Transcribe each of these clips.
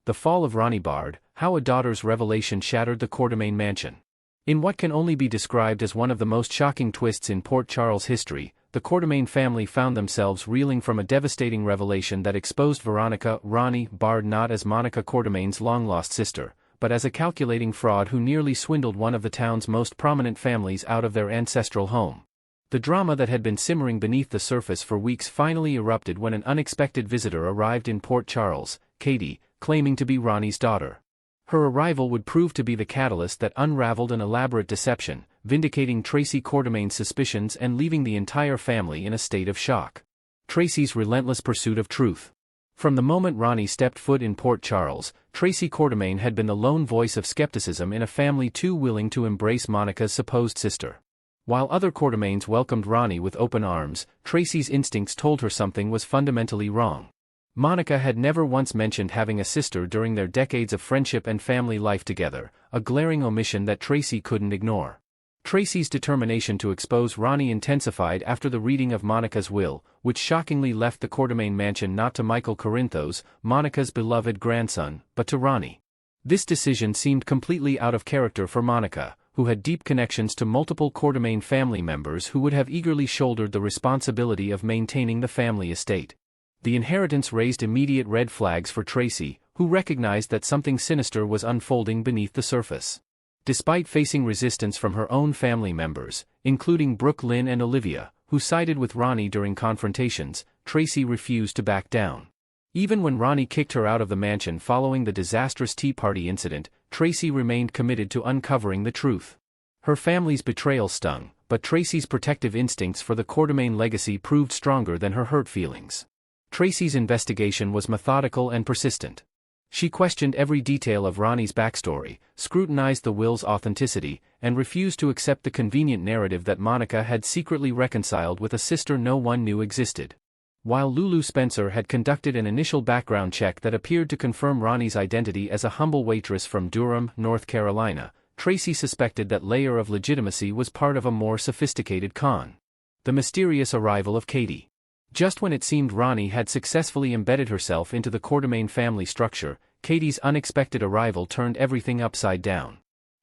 The Fall of Ronnie Bard, How a Daughter's Revelation Shattered the Quartermaine Mansion. In what can only be described as one of the most shocking twists in Port Charles history, the Quartermaine family found themselves reeling from a devastating revelation that exposed Veronica Ronnie Bard not as Monica Quartermaine's long-lost sister, but as a calculating fraud who nearly swindled one of the town's most prominent families out of their ancestral home. The drama that had been simmering beneath the surface for weeks finally erupted when an unexpected visitor arrived in Port Charles, Katie, claiming to be Ronnie's daughter. Her arrival would prove to be the catalyst that unraveled an elaborate deception, vindicating Tracy Quartermaine's suspicions and leaving the entire family in a state of shock. Tracy's relentless pursuit of truth. From the moment Ronnie stepped foot in Port Charles, Tracy Quartermaine had been the lone voice of skepticism in a family too willing to embrace Monica's supposed sister. While other Quartermaines welcomed Ronnie with open arms, Tracy's instincts told her something was fundamentally wrong. Monica had never once mentioned having a sister during their decades of friendship and family life together, a glaring omission that Tracy couldn't ignore. Tracy's determination to expose Ronnie intensified after the reading of Monica's will, which shockingly left the Quartermaine mansion not to Michael Corinthos, Monica's beloved grandson, but to Ronnie. This decision seemed completely out of character for Monica, who had deep connections to multiple Quartermaine family members who would have eagerly shouldered the responsibility of maintaining the family estate. The inheritance raised immediate red flags for Tracy, who recognized that something sinister was unfolding beneath the surface. Despite facing resistance from her own family members, including Brooke Lynn and Olivia, who sided with Ronnie during confrontations, Tracy refused to back down. Even when Ronnie kicked her out of the mansion following the disastrous Tea Party incident, Tracy remained committed to uncovering the truth. Her family's betrayal stung, but Tracy's protective instincts for the Quartermaine legacy proved stronger than her hurt feelings. Tracy's investigation was methodical and persistent. She questioned every detail of Ronnie's backstory, scrutinized the will's authenticity, and refused to accept the convenient narrative that Monica had secretly reconciled with a sister no one knew existed. While Lulu Spencer had conducted an initial background check that appeared to confirm Ronnie's identity as a humble waitress from Durham, North Carolina, Tracy suspected that layer of legitimacy was part of a more sophisticated con. The mysterious arrival of Katie. Just when it seemed Ronnie had successfully embedded herself into the Quartermaine family structure, Katie's unexpected arrival turned everything upside down.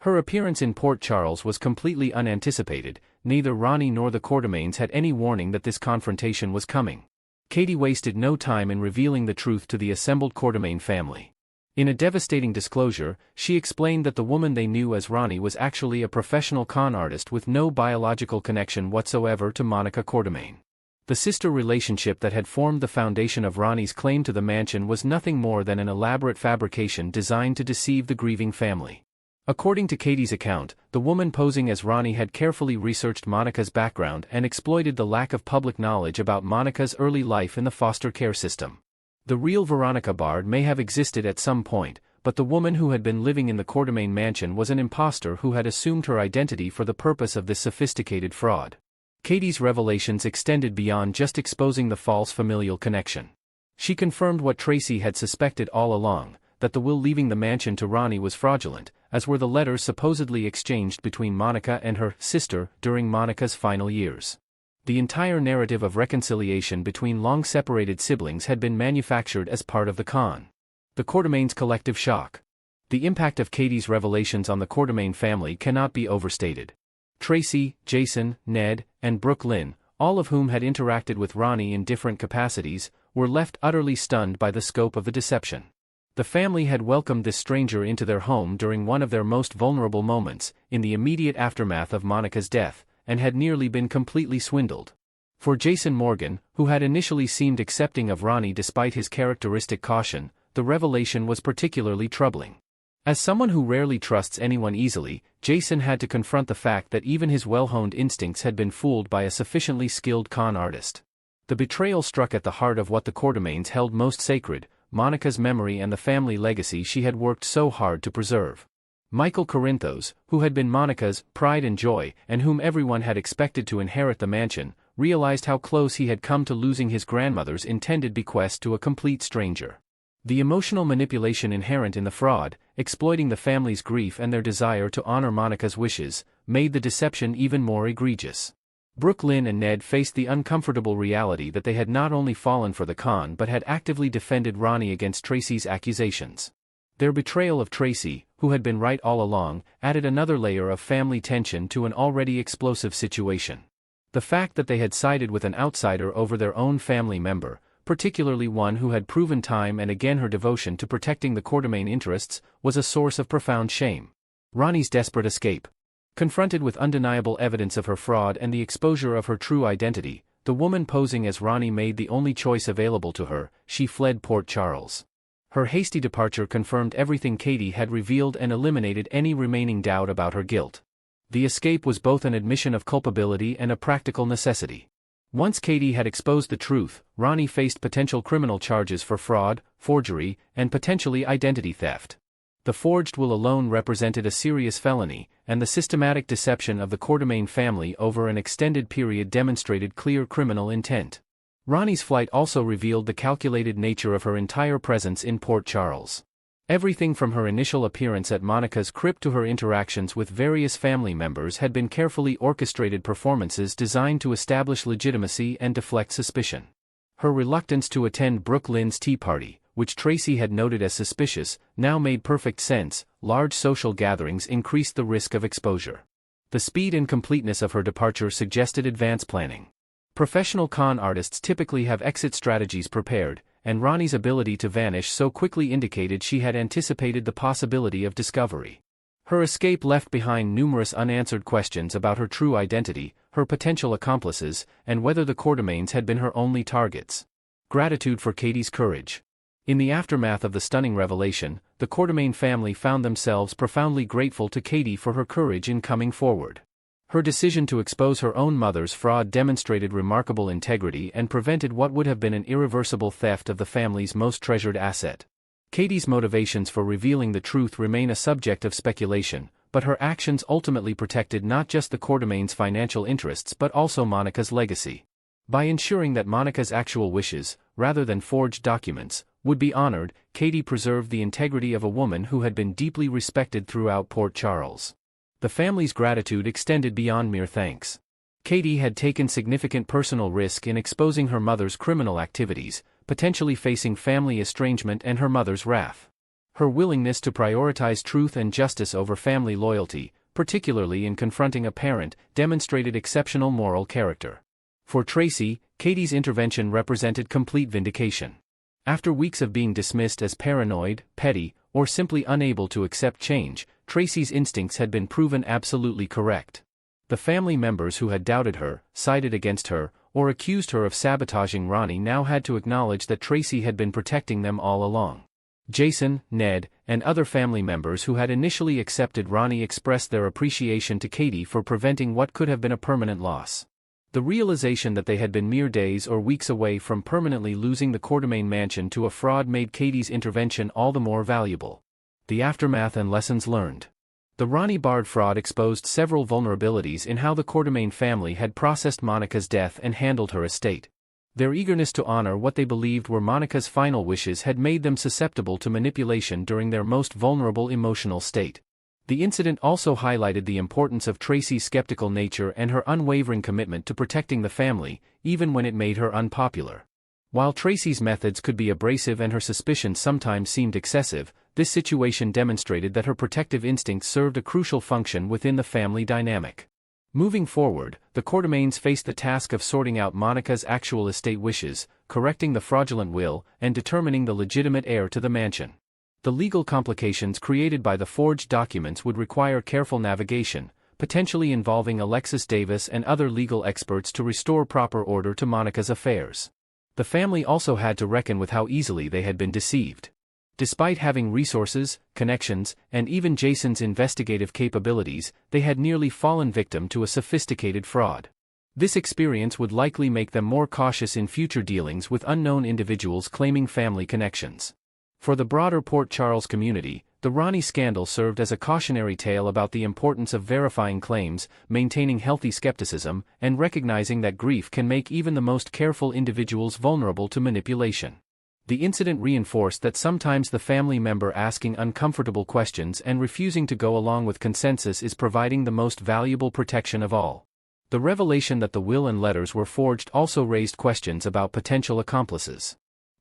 Her appearance in Port Charles was completely unanticipated. Neither Ronnie nor the Quartermaines had any warning that this confrontation was coming. Katie wasted no time in revealing the truth to the assembled Quartermaine family. In a devastating disclosure, she explained that the woman they knew as Ronnie was actually a professional con artist with no biological connection whatsoever to Monica Quartermaine. The sister relationship that had formed the foundation of Ronnie's claim to the mansion was nothing more than an elaborate fabrication designed to deceive the grieving family. According to Katie's account, the woman posing as Ronnie had carefully researched Monica's background and exploited the lack of public knowledge about Monica's early life in the foster care system. The real Veronica Bard may have existed at some point, but the woman who had been living in the Quartermaine mansion was an imposter who had assumed her identity for the purpose of this sophisticated fraud. Katie's revelations extended beyond just exposing the false familial connection. She confirmed what Tracy had suspected all along, that the will leaving the mansion to Ronnie was fraudulent, as were the letters supposedly exchanged between Monica and her sister during Monica's final years. The entire narrative of reconciliation between long-separated siblings had been manufactured as part of the con. The Quartermaine's collective shock. The impact of Katie's revelations on the Quartermaine family cannot be overstated. Tracy, Jason, Ned, and Brooke Lynn, all of whom had interacted with Ronnie in different capacities, were left utterly stunned by the scope of the deception. The family had welcomed this stranger into their home during one of their most vulnerable moments, in the immediate aftermath of Monica's death, and had nearly been completely swindled. For Jason Morgan, who had initially seemed accepting of Ronnie despite his characteristic caution, the revelation was particularly troubling. As someone who rarely trusts anyone easily, Jason had to confront the fact that even his well-honed instincts had been fooled by a sufficiently skilled con artist. The betrayal struck at the heart of what the Quartermaines held most sacred, Monica's memory and the family legacy she had worked so hard to preserve. Michael Corinthos, who had been Monica's pride and joy, and whom everyone had expected to inherit the mansion, realized how close he had come to losing his grandmother's intended bequest to a complete stranger. The emotional manipulation inherent in the fraud, exploiting the family's grief and their desire to honor Monica's wishes, made the deception even more egregious. Brooke Lynn and Ned faced the uncomfortable reality that they had not only fallen for the con but had actively defended Ronnie against Tracy's accusations. Their betrayal of Tracy, who had been right all along, added another layer of family tension to an already explosive situation. The fact that they had sided with an outsider over their own family member, particularly one who had proven time and again her devotion to protecting the Quartermaine interests, was a source of profound shame. Ronnie's desperate escape. Confronted with undeniable evidence of her fraud and the exposure of her true identity, the woman posing as Ronnie made the only choice available to her. She fled Port Charles. Her hasty departure confirmed everything Katie had revealed and eliminated any remaining doubt about her guilt. The escape was both an admission of culpability and a practical necessity. Once Katie had exposed the truth, Ronnie faced potential criminal charges for fraud, forgery, and potentially identity theft. The forged will alone represented a serious felony, and the systematic deception of the Quartermaine family over an extended period demonstrated clear criminal intent. Ronnie's flight also revealed the calculated nature of her entire presence in Port Charles. Everything from her initial appearance at Monica's crypt to her interactions with various family members had been carefully orchestrated performances designed to establish legitimacy and deflect suspicion. Her reluctance to attend Brooke Lynn's tea party, which Tracy had noted as suspicious, now made perfect sense. Large social gatherings increased the risk of exposure. The speed and completeness of her departure suggested advanced planning. Professional con artists typically have exit strategies prepared, and Ronnie's ability to vanish so quickly indicated she had anticipated the possibility of discovery. Her escape left behind numerous unanswered questions about her true identity, her potential accomplices, and whether the Quartermaines had been her only targets. Gratitude for Katie's courage. In the aftermath of the stunning revelation, the Quartermaine family found themselves profoundly grateful to Katie for her courage in coming forward. Her decision to expose her own mother's fraud demonstrated remarkable integrity and prevented what would have been an irreversible theft of the family's most treasured asset. Katie's motivations for revealing the truth remain a subject of speculation, but her actions ultimately protected not just the Quartermaines' financial interests but also Monica's legacy. By ensuring that Monica's actual wishes, rather than forged documents, would be honored, Katie preserved the integrity of a woman who had been deeply respected throughout Port Charles. The family's gratitude extended beyond mere thanks. Katie had taken significant personal risk in exposing her mother's criminal activities, potentially facing family estrangement and her mother's wrath. Her willingness to prioritize truth and justice over family loyalty, particularly in confronting a parent, demonstrated exceptional moral character. For Tracy, Katie's intervention represented complete vindication. After weeks of being dismissed as paranoid, petty, or simply unable to accept change, Tracy's instincts had been proven absolutely correct. The family members who had doubted her, sided against her, or accused her of sabotaging Ronnie now had to acknowledge that Tracy had been protecting them all along. Jason, Ned, and other family members who had initially accepted Ronnie expressed their appreciation to Katie for preventing what could have been a permanent loss. The realization that they had been mere days or weeks away from permanently losing the Quartermaine mansion to a fraud made Katie's intervention all the more valuable. The aftermath and lessons learned. The Ronnie Bard fraud exposed several vulnerabilities in how the Quartermaine family had processed Monica's death and handled her estate. Their eagerness to honor what they believed were Monica's final wishes had made them susceptible to manipulation during their most vulnerable emotional state. The incident also highlighted the importance of Tracy's skeptical nature and her unwavering commitment to protecting the family, even when it made her unpopular. While Tracy's methods could be abrasive and her suspicions sometimes seemed excessive, this situation demonstrated that her protective instincts served a crucial function within the family dynamic. Moving forward, the Quartermaines faced the task of sorting out Monica's actual estate wishes, correcting the fraudulent will, and determining the legitimate heir to the mansion. The legal complications created by the forged documents would require careful navigation, potentially involving Alexis Davis and other legal experts to restore proper order to Monica's affairs. The family also had to reckon with how easily they had been deceived. Despite having resources, connections, and even Jason's investigative capabilities, they had nearly fallen victim to a sophisticated fraud. This experience would likely make them more cautious in future dealings with unknown individuals claiming family connections. For the broader Port Charles community, the Ronnie scandal served as a cautionary tale about the importance of verifying claims, maintaining healthy skepticism, and recognizing that grief can make even the most careful individuals vulnerable to manipulation. The incident reinforced that sometimes the family member asking uncomfortable questions and refusing to go along with consensus is providing the most valuable protection of all. The revelation that the will and letters were forged also raised questions about potential accomplices.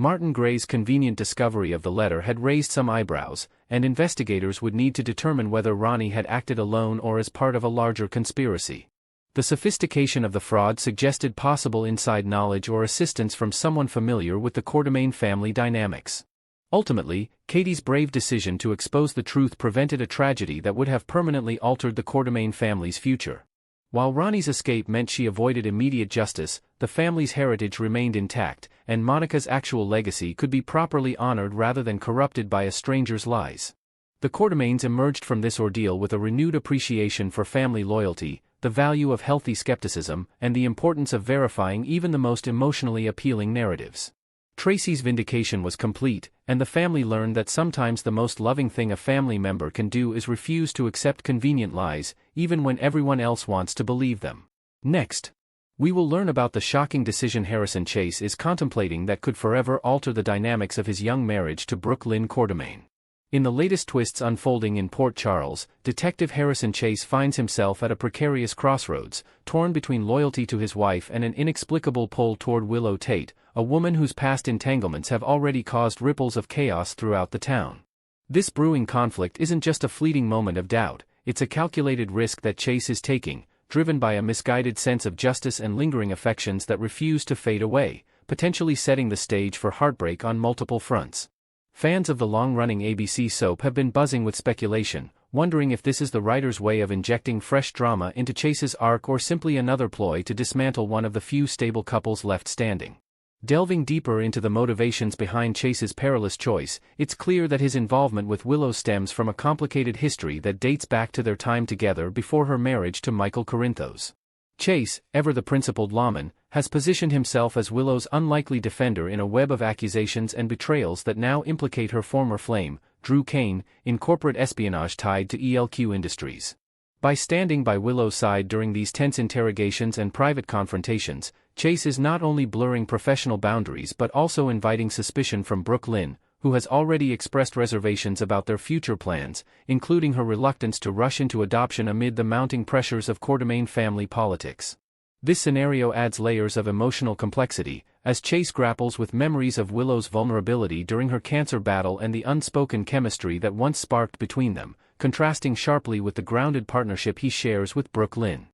Martin Gray's convenient discovery of the letter had raised some eyebrows, and investigators would need to determine whether Ronnie had acted alone or as part of a larger conspiracy. The sophistication of the fraud suggested possible inside knowledge or assistance from someone familiar with the Quartermain family dynamics. Ultimately, Katie's brave decision to expose the truth prevented a tragedy that would have permanently altered the Quartermain family's future. While Ronnie's escape meant she avoided immediate justice, the family's heritage remained intact, and Monica's actual legacy could be properly honored rather than corrupted by a stranger's lies. The Quartermains emerged from this ordeal with a renewed appreciation for family loyalty, the value of healthy skepticism, and the importance of verifying even the most emotionally appealing narratives. Tracy's vindication was complete, and the family learned that sometimes the most loving thing a family member can do is refuse to accept convenient lies, even when everyone else wants to believe them. Next, we will learn about the shocking decision Harrison Chase is contemplating that could forever alter the dynamics of his young marriage to Brooke Lynn Quartermain. In the latest twists unfolding in Port Charles, Detective Harrison Chase finds himself at a precarious crossroads, torn between loyalty to his wife and an inexplicable pull toward Willow Tate, a woman whose past entanglements have already caused ripples of chaos throughout the town. This brewing conflict isn't just a fleeting moment of doubt, it's a calculated risk that Chase is taking, driven by a misguided sense of justice and lingering affections that refuse to fade away, potentially setting the stage for heartbreak on multiple fronts. Fans of the long-running ABC soap have been buzzing with speculation, wondering if this is the writer's way of injecting fresh drama into Chase's arc or simply another ploy to dismantle one of the few stable couples left standing. Delving deeper into the motivations behind Chase's perilous choice, it's clear that his involvement with Willow stems from a complicated history that dates back to their time together before her marriage to Michael Corinthos. Chase, ever the principled lawman, has positioned himself as Willow's unlikely defender in a web of accusations and betrayals that now implicate her former flame, Drew Kane, in corporate espionage tied to ELQ Industries. By standing by Willow's side during these tense interrogations and private confrontations, Chase is not only blurring professional boundaries but also inviting suspicion from Brooke Lynn, who has already expressed reservations about their future plans, including her reluctance to rush into adoption amid the mounting pressures of Quartermain family politics. This scenario adds layers of emotional complexity, as Chase grapples with memories of Willow's vulnerability during her cancer battle and the unspoken chemistry that once sparked between them, contrasting sharply with the grounded partnership he shares with Brooke Lynn.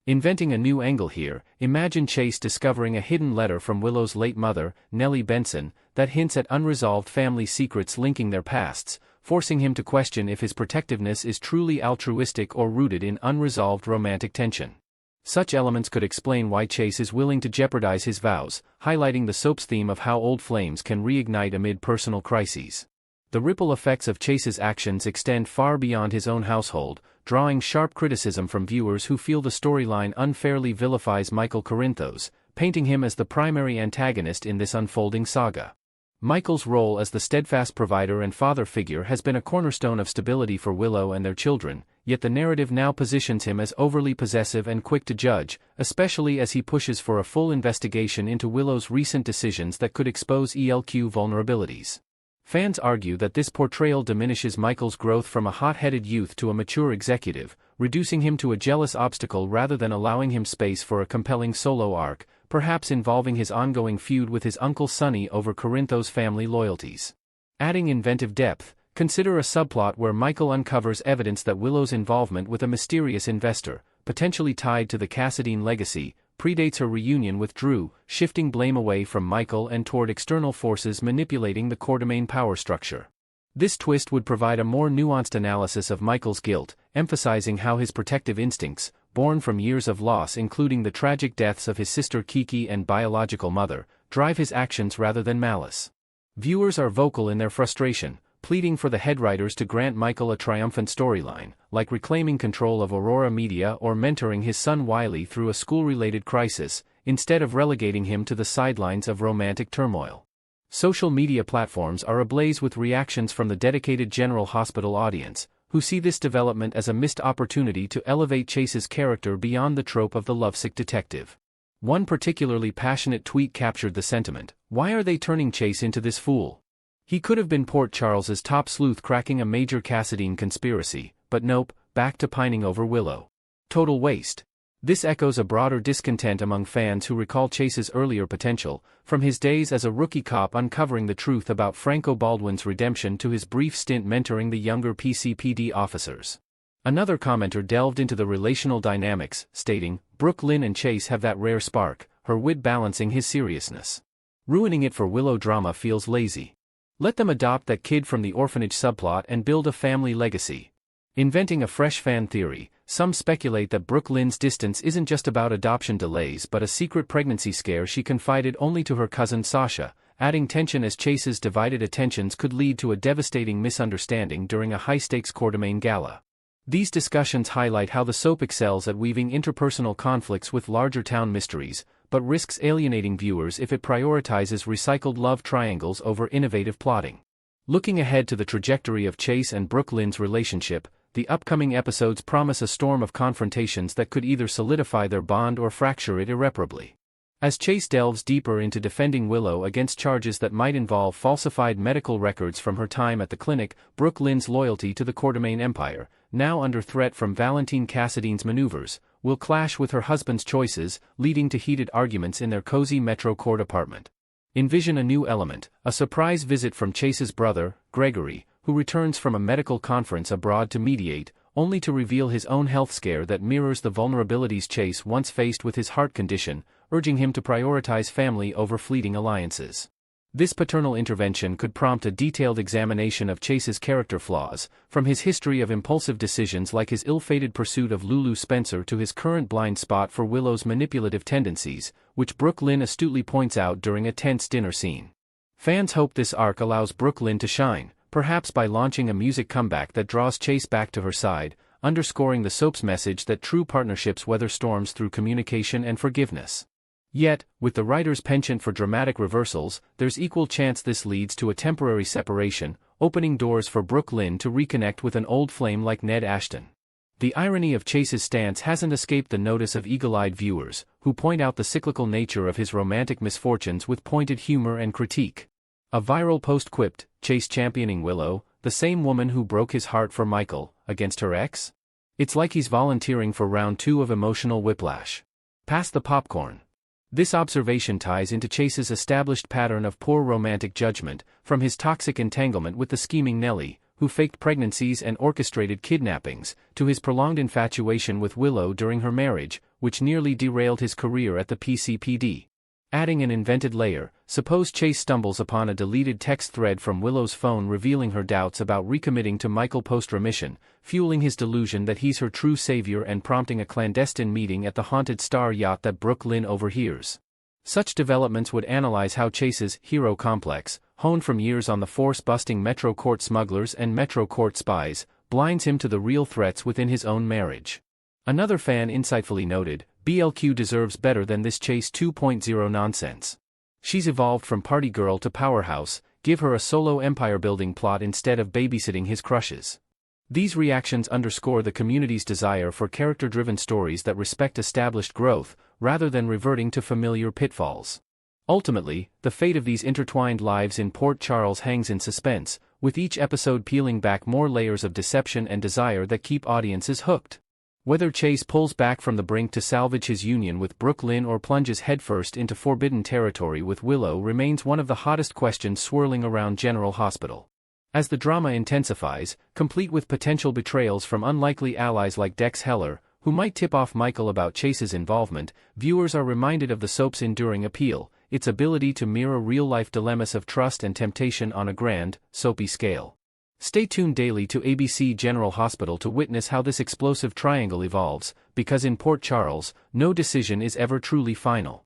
Inventing a new angle here, imagine Chase discovering a hidden letter from Willow's late mother, Nellie Benson, that hints at unresolved family secrets linking their pasts, forcing him to question if his protectiveness is truly altruistic or rooted in unresolved romantic tension. Such elements could explain why Chase is willing to jeopardize his vows, highlighting the soap's theme of how old flames can reignite amid personal crises. The ripple effects of Chase's actions extend far beyond his own household, drawing sharp criticism from viewers who feel the storyline unfairly vilifies Michael Corinthos, painting him as the primary antagonist in this unfolding saga. Michael's role as the steadfast provider and father figure has been a cornerstone of stability for Willow and their children, yet the narrative now positions him as overly possessive and quick to judge, especially as he pushes for a full investigation into Willow's recent decisions that could expose ELQ vulnerabilities. Fans argue that this portrayal diminishes Michael's growth from a hot-headed youth to a mature executive, reducing him to a jealous obstacle rather than allowing him space for a compelling solo arc, perhaps involving his ongoing feud with his uncle Sonny over Corinthos' family loyalties. Adding inventive depth, consider a subplot where Michael uncovers evidence that Willow's involvement with a mysterious investor, potentially tied to the Cassadine legacy, predates her reunion with Drew, shifting blame away from Michael and toward external forces manipulating the Quartermain power structure. This twist would provide a more nuanced analysis of Michael's guilt, emphasizing how his protective instincts, born from years of loss including the tragic deaths of his sister Kiki and biological mother, drive his actions rather than malice. Viewers are vocal in their frustration, pleading for the head writers to grant Michael a triumphant storyline, like reclaiming control of Aurora Media or mentoring his son Wiley through a school-related crisis, instead of relegating him to the sidelines of romantic turmoil. Social media platforms are ablaze with reactions from the dedicated General Hospital audience, who see this development as a missed opportunity to elevate Chase's character beyond the trope of the lovesick detective. One particularly passionate tweet captured the sentiment: "Why are they turning Chase into this fool? He could have been Port Charles's top sleuth cracking a major Cassadine conspiracy, but nope, back to pining over Willow. Total waste." This echoes a broader discontent among fans who recall Chase's earlier potential, from his days as a rookie cop uncovering the truth about Franco Baldwin's redemption to his brief stint mentoring the younger PCPD officers. Another commenter delved into the relational dynamics, stating, "Brooke Lynn and Chase have that rare spark, her wit balancing his seriousness. Ruining it for Willow drama feels lazy. Let them adopt that kid from the orphanage subplot and build a family legacy." Inventing a fresh fan theory, some speculate that Brooke Lynn's distance isn't just about adoption delays but a secret pregnancy scare she confided only to her cousin Sasha, adding tension as Chase's divided attentions could lead to a devastating misunderstanding during a high-stakes Quartermain gala. These discussions highlight how the soap excels at weaving interpersonal conflicts with larger town mysteries, but risks alienating viewers if it prioritizes recycled love triangles over innovative plotting. Looking ahead to the trajectory of Chase and Brooke Lynn's relationship, the upcoming episodes promise a storm of confrontations that could either solidify their bond or fracture it irreparably. As Chase delves deeper into defending Willow against charges that might involve falsified medical records from her time at the clinic, Brooke Lynn's loyalty to the Quartermain Empire, now under threat from Valentine Cassidy's maneuvers, will clash with her husband's choices, leading to heated arguments in their cozy Metro Court apartment. Envision a new element, a surprise visit from Chase's brother, Gregory, who returns from a medical conference abroad to mediate, only to reveal his own health scare that mirrors the vulnerabilities Chase once faced with his heart condition, urging him to prioritize family over fleeting alliances. This paternal intervention could prompt a detailed examination of Chase's character flaws, from his history of impulsive decisions like his ill-fated pursuit of Lulu Spencer to his current blind spot for Willow's manipulative tendencies, which Brooke Lynn astutely points out during a tense dinner scene. Fans hope this arc allows Brooke Lynn to shine, perhaps by launching a music comeback that draws Chase back to her side, underscoring the soap's message that true partnerships weather storms through communication and forgiveness. Yet, with the writer's penchant for dramatic reversals, there's equal chance this leads to a temporary separation, opening doors for Brooke Lynn to reconnect with an old flame like Ned Ashton. The irony of Chase's stance hasn't escaped the notice of eagle-eyed viewers, who point out the cyclical nature of his romantic misfortunes with pointed humor and critique. A viral post quipped, "Chase championing Willow, the same woman who broke his heart for Michael, against her ex? It's like he's volunteering for round 2 of emotional whiplash. Pass the popcorn." This observation ties into Chase's established pattern of poor romantic judgment, from his toxic entanglement with the scheming Nellie, who faked pregnancies and orchestrated kidnappings, to his prolonged infatuation with Willow during her marriage, which nearly derailed his career at the PCPD. Adding an invented layer, suppose Chase stumbles upon a deleted text thread from Willow's phone revealing her doubts about recommitting to Michael post-remission, fueling his delusion that he's her true savior and prompting a clandestine meeting at the haunted star yacht that Brooke Lynn overhears. Such developments would analyze how Chase's hero complex, honed from years on the force-busting Metro Court smugglers and Metro Court spies, blinds him to the real threats within his own marriage. Another fan insightfully noted, "BLQ deserves better than this Chase 2.0 nonsense. She's evolved from party girl to powerhouse, give her a solo empire-building plot instead of babysitting his crushes." These reactions underscore the community's desire for character-driven stories that respect established growth, rather than reverting to familiar pitfalls. Ultimately, the fate of these intertwined lives in Port Charles hangs in suspense, with each episode peeling back more layers of deception and desire that keep audiences hooked. Whether Chase pulls back from the brink to salvage his union with Brooke Lynn or plunges headfirst into forbidden territory with Willow remains one of the hottest questions swirling around General Hospital. As the drama intensifies, complete with potential betrayals from unlikely allies like Dex Heller, who might tip off Michael about Chase's involvement, viewers are reminded of the soap's enduring appeal, its ability to mirror real-life dilemmas of trust and temptation on a grand, soapy scale. Stay tuned daily to ABC General Hospital to witness how this explosive triangle evolves, because in Port Charles, no decision is ever truly final.